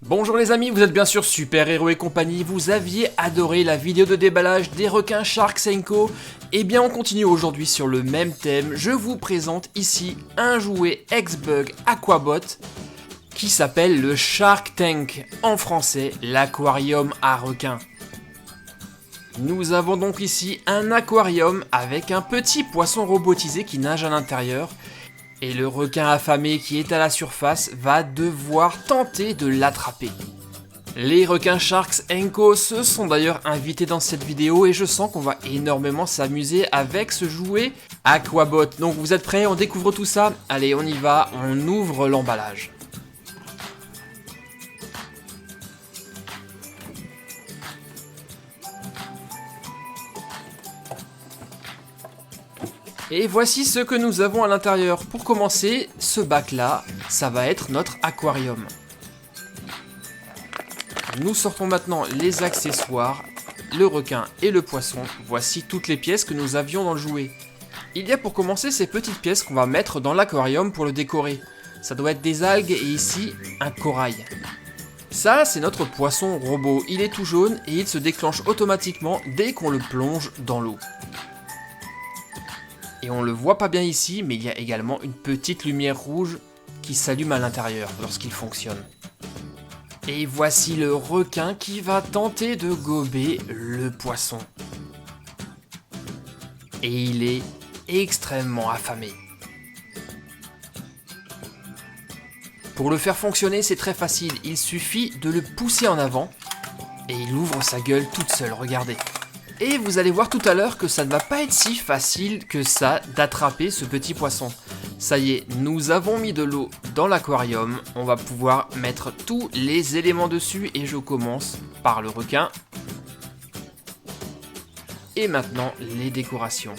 Bonjour les amis, vous êtes bien sûr Super Héros et compagnie, vous aviez adoré la vidéo de déballage des requins Sharks & Co. Eh bien on continue aujourd'hui sur le même thème, je vous présente ici un jouet ex-bug Aquabot qui s'appelle le Shark Tank, en français l'aquarium à requins. Nous avons donc ici un aquarium avec un petit poisson robotisé qui nage à l'intérieur. Et le requin affamé qui est à la surface va devoir tenter de l'attraper. Les requins Sharks & Co se sont d'ailleurs invités dans cette vidéo et je sens qu'on va énormément s'amuser avec ce jouet Aquabot. Donc vous êtes prêts, on découvre tout ça? Allez, on y va, on ouvre l'emballage. Et voici ce que nous avons à l'intérieur. Pour commencer, ce bac là, ça va être notre aquarium. Nous sortons maintenant les accessoires, le requin et le poisson. Voici toutes les pièces que nous avions dans le jouet. Il y a pour commencer ces petites pièces qu'on va mettre dans l'aquarium pour le décorer. Ça doit être des algues et ici un corail. Ça, c'est notre poisson robot. Il est tout jaune et il se déclenche automatiquement dès qu'on le plonge dans l'eau. Et on le voit pas bien ici, mais il y a également une petite lumière rouge qui s'allume à l'intérieur lorsqu'il fonctionne. Et voici le requin qui va tenter de gober le poisson. Et il est extrêmement affamé. Pour le faire fonctionner, c'est très facile, il suffit de le pousser en avant et il ouvre sa gueule toute seule, regardez. Et vous allez voir tout à l'heure que ça ne va pas être si facile que ça d'attraper ce petit poisson. Ça y est, nous avons mis de l'eau dans l'aquarium. On va pouvoir mettre tous les éléments dessus et je commence par le requin. Et maintenant, les décorations.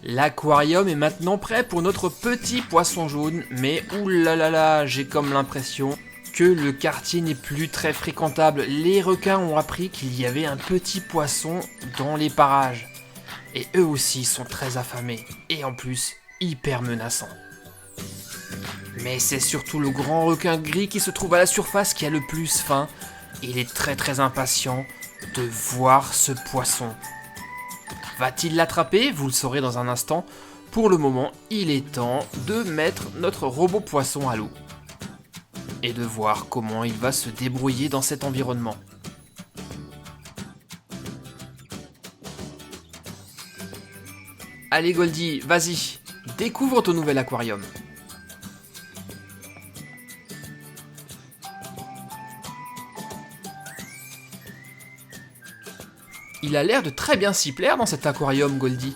L'aquarium est maintenant prêt pour notre petit poisson jaune, mais oulalalala, j'ai comme l'impression que le quartier n'est plus très fréquentable. Les requins ont appris qu'il y avait un petit poisson dans les parages. Et eux aussi sont très affamés, et en plus, hyper menaçants. Mais c'est surtout le grand requin gris qui se trouve à la surface qui a le plus faim. Il est très impatient de voir ce poisson. Va-t-il l'attraper? Vous le saurez dans un instant. Pour le moment, il est temps de mettre notre robot poisson à l'eau. Et de voir comment il va se débrouiller dans cet environnement. Allez Goldie, vas-y, découvre ton nouvel aquarium. Il a l'air de très bien s'y plaire dans cet aquarium, Goldie.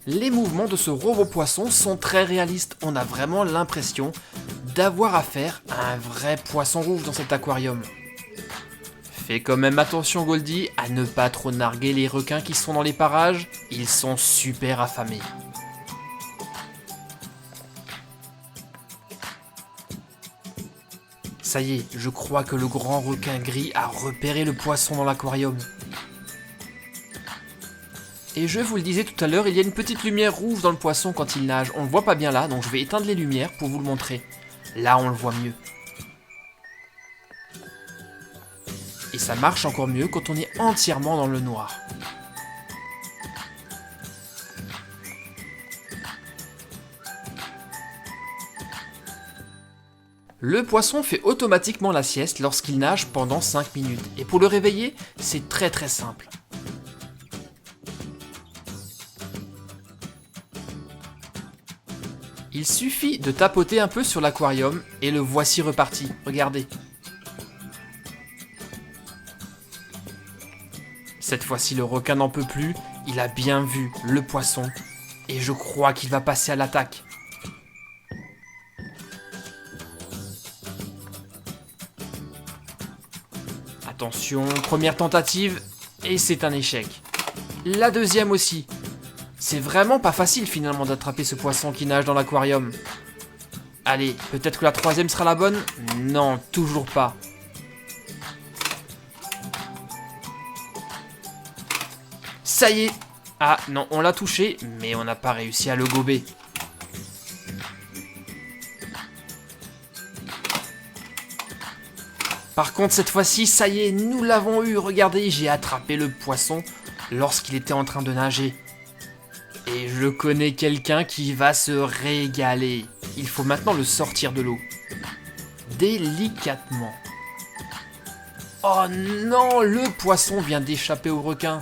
Les mouvements de ce robot poisson sont très réalistes. On a vraiment l'impression d'avoir affaire à un vrai poisson rouge dans cet aquarium. Fais quand même attention, Goldie, à ne pas trop narguer les requins qui sont dans les parages. Ils sont super affamés. Ça y est, je crois que le grand requin gris a repéré le poisson dans l'aquarium. Et je vous le disais tout à l'heure, il y a une petite lumière rouge dans le poisson quand il nage. On le voit pas bien là, donc je vais éteindre les lumières pour vous le montrer. Là, on le voit mieux. Et ça marche encore mieux quand on est entièrement dans le noir. Le poisson fait automatiquement la sieste lorsqu'il nage pendant 5 minutes. Et pour le réveiller, c'est très simple. Il suffit de tapoter un peu sur l'aquarium et le voici reparti. Regardez. Cette fois-ci, le requin n'en peut plus. Il a bien vu le poisson. Et je crois qu'il va passer à l'attaque. Attention, première tentative, et c'est un échec. La deuxième aussi. C'est vraiment pas facile finalement d'attraper ce poisson qui nage dans l'aquarium. Allez, peut-être que la troisième sera la bonne? Non, toujours pas. Ça y est. Ah non, on l'a touché, mais on n'a pas réussi à le gober. Par contre, cette fois-ci, ça y est, nous l'avons eu. Regardez, j'ai attrapé le poisson lorsqu'il était en train de nager. Et je connais quelqu'un qui va se régaler. Il faut maintenant le sortir de l'eau. Délicatement. Oh non, le poisson vient d'échapper au requin.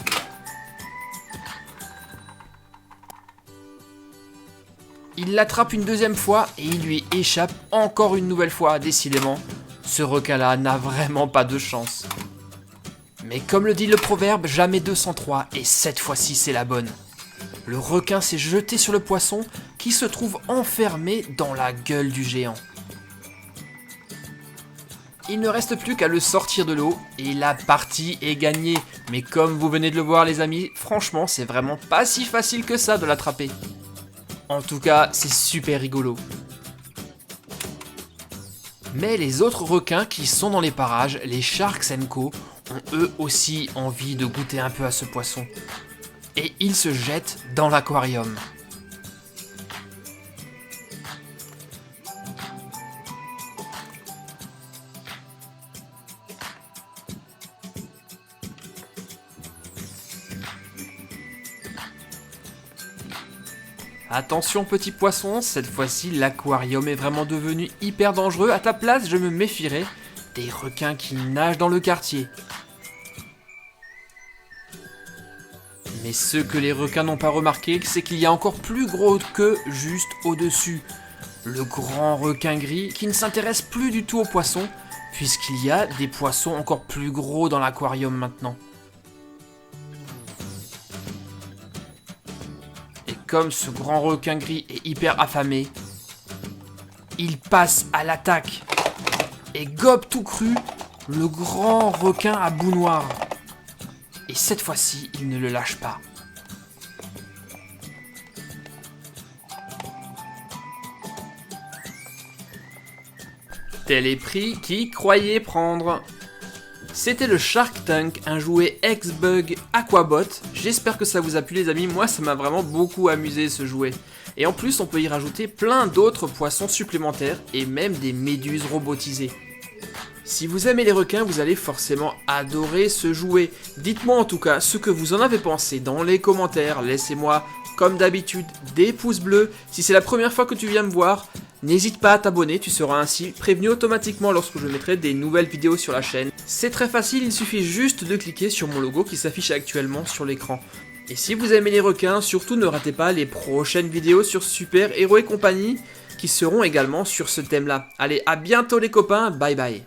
Il l'attrape une deuxième fois et il lui échappe encore une nouvelle fois. Décidément, ce requin-là n'a vraiment pas de chance. Mais comme le dit le proverbe, jamais 203, et cette fois-ci c'est la bonne. Le requin s'est jeté sur le poisson qui se trouve enfermé dans la gueule du géant. Il ne reste plus qu'à le sortir de l'eau et la partie est gagnée. Mais comme vous venez de le voir les amis, franchement c'est vraiment pas si facile que ça de l'attraper. En tout cas, c'est super rigolo. Mais les autres requins qui sont dans les parages, les Sharks & Co, ont eux aussi envie de goûter un peu à ce poisson. Et ils se jettent dans l'aquarium. Attention petit poisson, cette fois-ci l'aquarium est vraiment devenu hyper dangereux. À ta place, je me méfierais des requins qui nagent dans le quartier. Mais ce que les requins n'ont pas remarqué, c'est qu'il y a encore plus gros qu'eux juste au-dessus. Le grand requin gris qui ne s'intéresse plus du tout aux poissons, puisqu'il y a des poissons encore plus gros dans l'aquarium maintenant. Et comme ce grand requin gris est hyper affamé, il passe à l'attaque et gobe tout cru le grand requin à bout noir. Et cette fois-ci, il ne le lâche pas. Tel est pris qui croyait prendre. C'était le Shark Tank, un jouet ex-bug Aquabot. J'espère que ça vous a plu les amis, moi ça m'a vraiment beaucoup amusé ce jouet. Et en plus on peut y rajouter plein d'autres poissons supplémentaires et même des méduses robotisées. Si vous aimez les requins, vous allez forcément adorer ce jouet. Dites-moi en tout cas ce que vous en avez pensé dans les commentaires. Laissez-moi, comme d'habitude, des pouces bleus. Si c'est la première fois que tu viens me voir, n'hésite pas à t'abonner, tu seras ainsi prévenu automatiquement lorsque je mettrai des nouvelles vidéos sur la chaîne. C'est très facile, il suffit juste de cliquer sur mon logo qui s'affiche actuellement sur l'écran. Et si vous aimez les requins, surtout ne ratez pas les prochaines vidéos sur Super Héros et compagnie qui seront également sur ce thème-là. Allez, à bientôt les copains, bye bye.